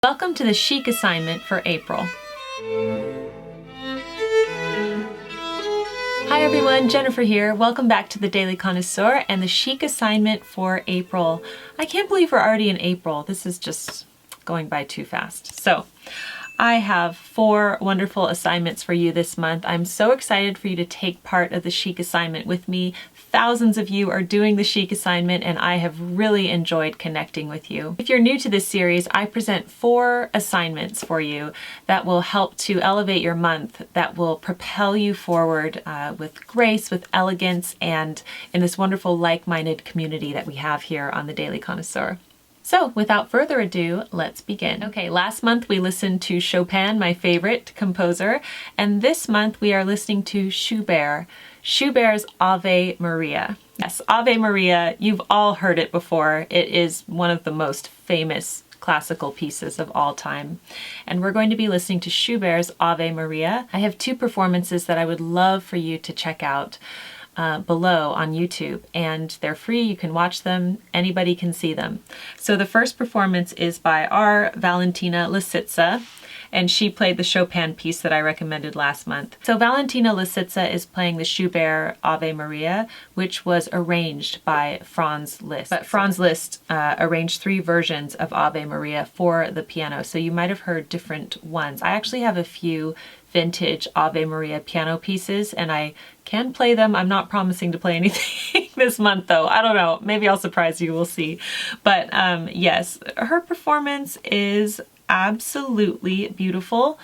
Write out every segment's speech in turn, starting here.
Welcome to the Chic Assignment for April. Hi everyone, Jennifer here. Welcome back to the Daily Connoisseur and the Chic Assignment for April. I can't believe we're already in April. This is just going by too fast. So, I have 4 wonderful assignments for you this month. I'm so excited for you to take part of the Chic Assignment with me. Thousands of you are doing the Chic Assignment and I have really enjoyed connecting with you. If you're new to this series, I present 4 assignments for you that will help to elevate your month, that will propel you forward with grace, with elegance, and in this wonderful like-minded community that we have here on the Daily Connoisseur. So, without further ado, let's begin. Okay, last month we listened to Chopin, my favorite composer, and this month we are listening to Schubert, Schubert's Ave Maria. Yes, Ave Maria, you've all heard it before. It is one of the most famous classical pieces of all time. And we're going to be listening to Schubert's Ave Maria. I have 2 performances that I would love for you to check out below on YouTube, and they're free. You can watch them. Anybody can see them. So the first performance is by our Valentina Lisitsa, and she played the Chopin piece that I recommended last month. So Valentina Lisitsa is playing the Schubert Ave Maria, which was arranged by Franz Liszt. But Franz Liszt arranged 3 versions of Ave Maria for the piano, so you might have heard different ones. I actually have a few vintage Ave Maria piano pieces, and I can play them. I'm not promising to play anything this month though. I don't know. Maybe I'll surprise you. We'll see. But yes, her performance is absolutely beautiful.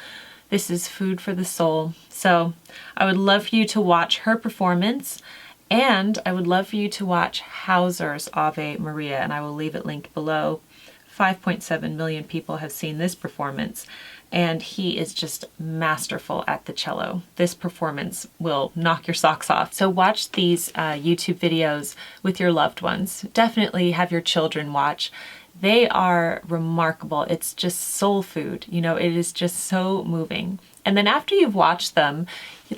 This is food for the soul. So I would love for you to watch her performance, and I would love for you to watch Hauser's Ave Maria, and I will leave it linked below. 5.7 million people have seen this performance, and he is just masterful at the cello. This performance will knock your socks off. So watch these YouTube videos with your loved ones. Definitely have your children watch. They are remarkable. It's just soul food. You know, it is just so moving. And then after you've watched them,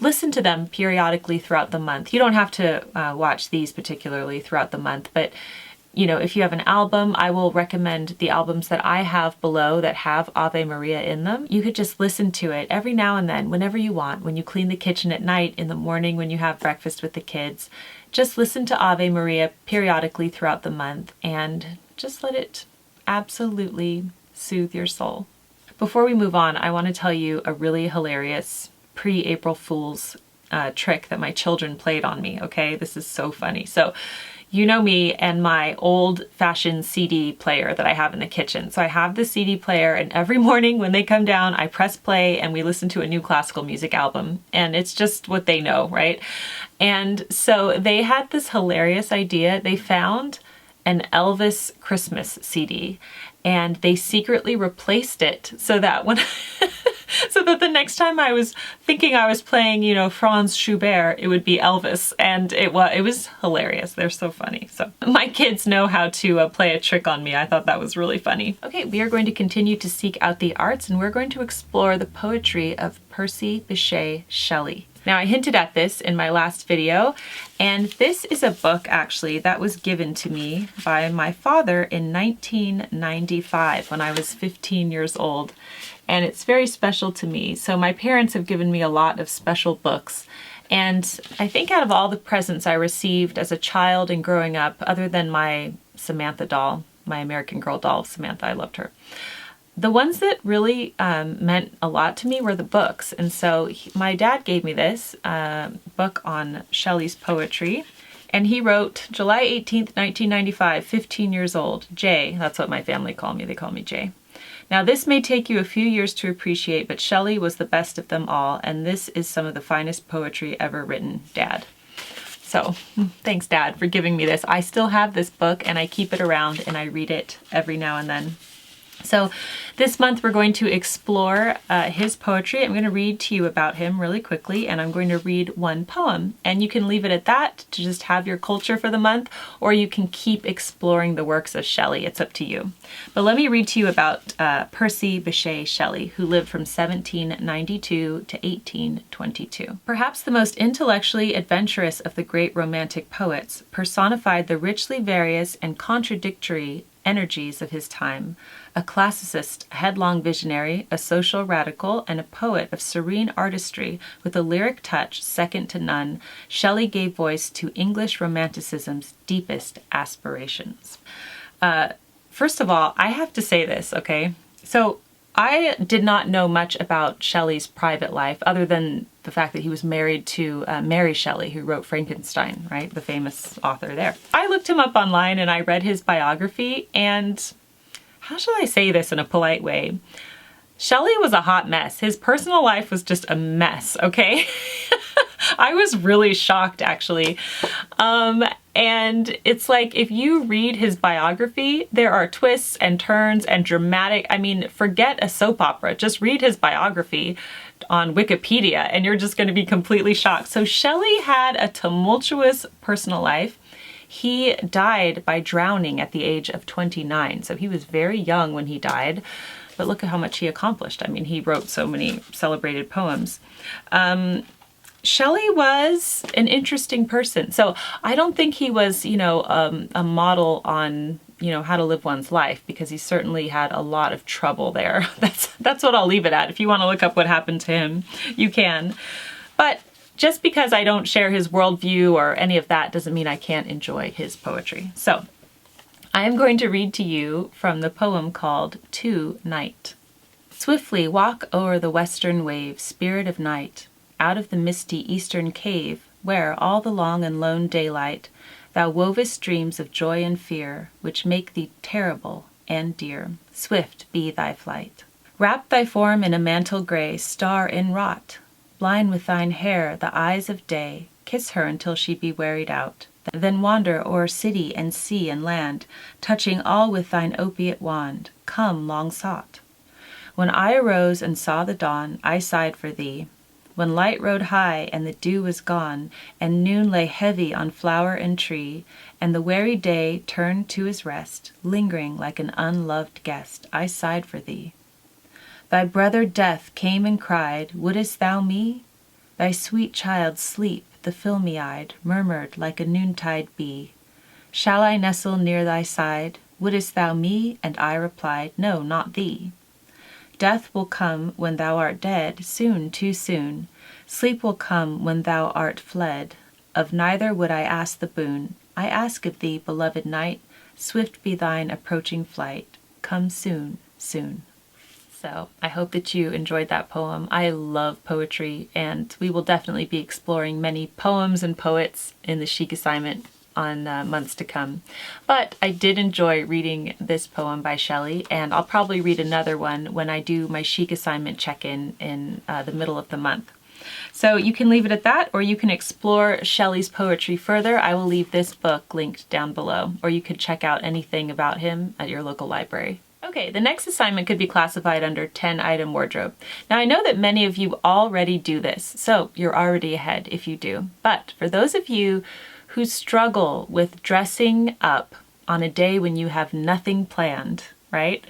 listen to them periodically throughout the month. You don't have to watch these particularly throughout the month, but you know, if you have an album, I will recommend the albums that I have below that have Ave Maria in them. You could just listen to it every now and then, whenever you want, when you clean the kitchen at night, in the morning when you have breakfast with the kids. Just listen to Ave Maria periodically throughout the month and just let it absolutely soothe your soul. Before we move on, I want to tell you a really hilarious pre-April Fool's trick that my children played on me, okay? This is so funny. So, you know me and my old-fashioned CD player that I have in the kitchen. So I have the CD player, and every morning when they come down, I press play and we listen to a new classical music album. And it's just what they know, right? And so they had this hilarious idea. They found an Elvis Christmas CD, and they secretly replaced it so that when so that the next time I was thinking I was playing, you know, Franz Schubert, it would be Elvis, and it was hilarious. They're so funny. So my kids know how to play a trick on me. I thought that was really funny. Okay, we are going to continue to seek out the arts, and we're going to explore the poetry of Percy Shelley. Now, I hinted at this in my last video, and this is a book actually that was given to me by my father in 1995 when I was 15 years old, and it's very special to me. So my parents have given me a lot of special books, and I think out of all the presents I received as a child and growing up, other than my Samantha doll, my American Girl doll, Samantha, I loved her. The ones that really meant a lot to me were the books. And so my dad gave me this book on Shelley's poetry. And he wrote, July 18th, 1995, 15 years old. Jay, that's what my family call me. They call me Jay. Now this may take you a few years to appreciate, but Shelley was the best of them all. And this is some of the finest poetry ever written, Dad. So thanks, Dad, for giving me this. I still have this book and I keep it around and I read it every now and then. So this month we're going to explore his poetry. I'm going to read to you about him really quickly, and I'm going to read one poem. And you can leave it at that to just have your culture for the month, or you can keep exploring the works of Shelley. It's up to you. But let me read to you about Percy Shelley, who lived from 1792 to 1822. Perhaps the most intellectually adventurous of the great Romantic poets, personified the richly various and contradictory energies of his time, A classicist, a headlong visionary, a social radical, and a poet of serene artistry with a lyric touch second to none, Shelley gave voice to English Romanticism's deepest aspirations. First of all, I have to say this, okay? So I did not know much about Shelley's private life other than the fact that he was married to Mary Shelley, who wrote Frankenstein, right? The famous author there. I looked him up online and I read his biography, and how shall I say this in a polite way? Shelley was a hot mess. His personal life was just a mess, okay? I was really shocked, actually. And it's like, if you read his biography, there are twists and turns and dramatic, I mean, forget a soap opera, just read his biography on Wikipedia and you're just going to be completely shocked. So Shelley had a tumultuous personal life. He died by drowning at the age of 29. So he was very young when he died, but look at how much he accomplished. I mean, he wrote so many celebrated poems. Shelley was an interesting person. So I don't think he was, you know, a model on, you know, how to live one's life, because he certainly had a lot of trouble there. That's what I'll leave it at. If you want to look up what happened to him, you can. But just because I don't share his worldview or any of that doesn't mean I can't enjoy his poetry. So I am going to read to you from the poem called To Night. Swiftly walk o'er the western wave, spirit of night, out of the misty eastern cave, where all the long and lone daylight thou wovest dreams of joy and fear, which make thee terrible and dear. Swift be thy flight. Wrap thy form in a mantle gray, star inwrought. Blind with thine hair the eyes of day, kiss her until she be wearied out. Then wander o'er city and sea and land, touching all with thine opiate wand, come long sought. When I arose and saw the dawn, I sighed for thee. When light rode high and the dew was gone, and noon lay heavy on flower and tree, and the weary day turned to his rest, lingering like an unloved guest, I sighed for thee. Thy brother Death came and cried, wouldest thou me? Thy sweet child Sleep, the filmy-eyed, murmured like a noontide bee, shall I nestle near thy side? Wouldest thou me? And I replied, no, not thee. Death will come when thou art dead, soon, too soon. Sleep will come when thou art fled. Of neither would I ask the boon. I ask of thee, beloved night, swift be thine approaching flight. Come soon, soon. So I hope that you enjoyed that poem. I love poetry, and we will definitely be exploring many poems and poets in the Chic Assignment on months to come. But I did enjoy reading this poem by Shelley, and I'll probably read another one when I do my Chic Assignment check-in in the middle of the month. So you can leave it at that, or you can explore Shelley's poetry further. I will leave this book linked down below, or you could check out anything about him at your local library. Okay, the next assignment could be classified under 10-item wardrobe. Now I know that many of you already do this, so you're already ahead if you do. But for those of you who struggle with dressing up on a day when you have nothing planned, right?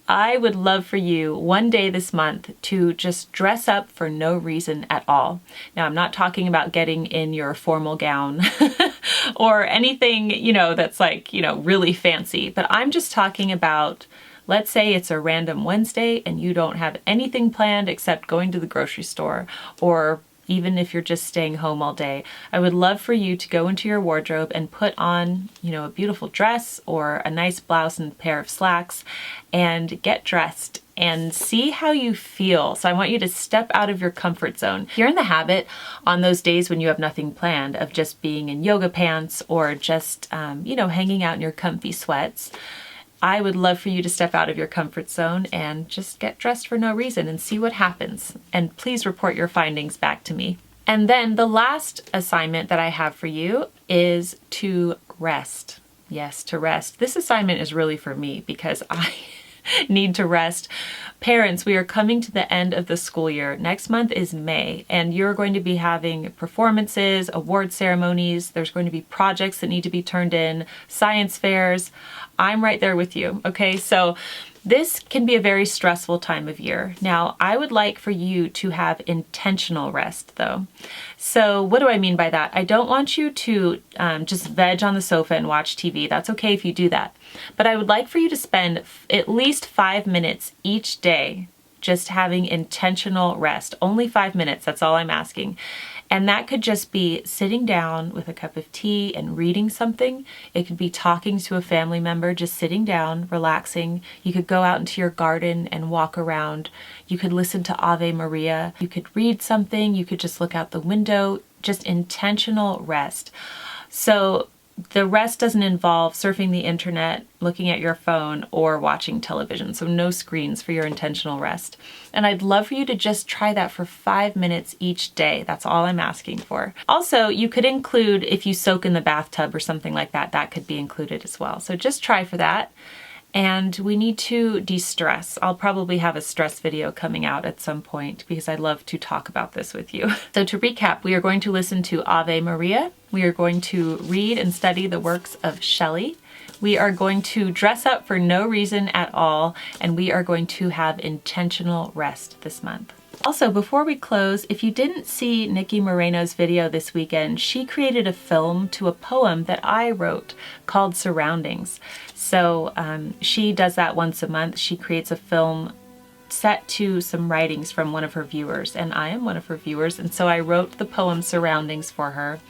I would love for you one day this month to just dress up for no reason at all. Now, I'm not talking about getting in your formal gown or anything, you know, that's like, you know, really fancy, but I'm just talking about, let's say it's a random Wednesday and you don't have anything planned except going to the grocery store, or even if you're just staying home all day. I would love for you to go into your wardrobe and put on, you know, a beautiful dress or a nice blouse and a pair of slacks and get dressed and see how you feel. So I want you to step out of your comfort zone. If you're in the habit on those days when you have nothing planned of just being in yoga pants or just, you know, hanging out in your comfy sweats, I would love for you to step out of your comfort zone and just get dressed for no reason and see what happens. And please report your findings back to me. And then the last assignment that I have for you is to rest. Yes, to rest. This assignment is really for me because I need to rest. Parents, we are coming to the end of the school year. Next month is May, and you're going to be having performances, award ceremonies. There's going to be projects that need to be turned in, science fairs. I'm right there with you, okay? So This can be a very stressful time of year. Now, I would like for you to have intentional rest though. So what do I mean by that? I don't want you to just veg on the sofa and watch TV. That's okay if you do that. But I would like for you to spend at least 5 minutes each day just having intentional rest. Only 5 minutes, that's all I'm asking. And that could just be sitting down with a cup of tea and reading something. It could be talking to a family member, just sitting down, relaxing. You could go out into your garden and walk around. You could listen to Ave Maria. You could read something. You could just look out the window. Just intentional rest. So the rest doesn't involve surfing the internet, looking at your phone, or watching television. So no screens for your intentional rest. And I'd love for you to just try that for 5 minutes each day. That's all I'm asking for. Also, you could include, if you soak in the bathtub or something like that, that could be included as well. So just try for that. And we need to de-stress. I'll probably have a stress video coming out at some point because I'd love to talk about this with you. So to recap, we are going to listen to Ave Maria. We are going to read and study the works of Shelley. We are going to dress up for no reason at all, and we are going to have intentional rest this month. Also, before we close, if you didn't see Nikki Moreno's video this weekend, she created a film to a poem that I wrote called Surroundings. So she does that once a month. She creates a film set to some writings from one of her viewers, and I am one of her viewers, and so I wrote the poem Surroundings for her.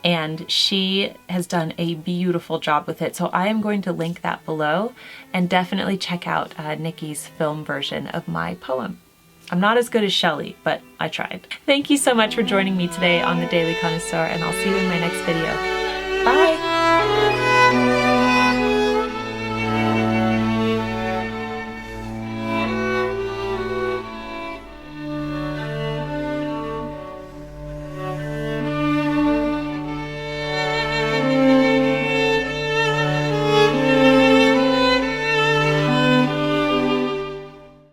And she has done a beautiful job with it. So I am going to link that below, and definitely check out Nikki's film version of my poem. I'm not as good as Shelley, but I tried. Thank you so much for joining me today on the Daily Connoisseur, and I'll see you in my next video. Bye!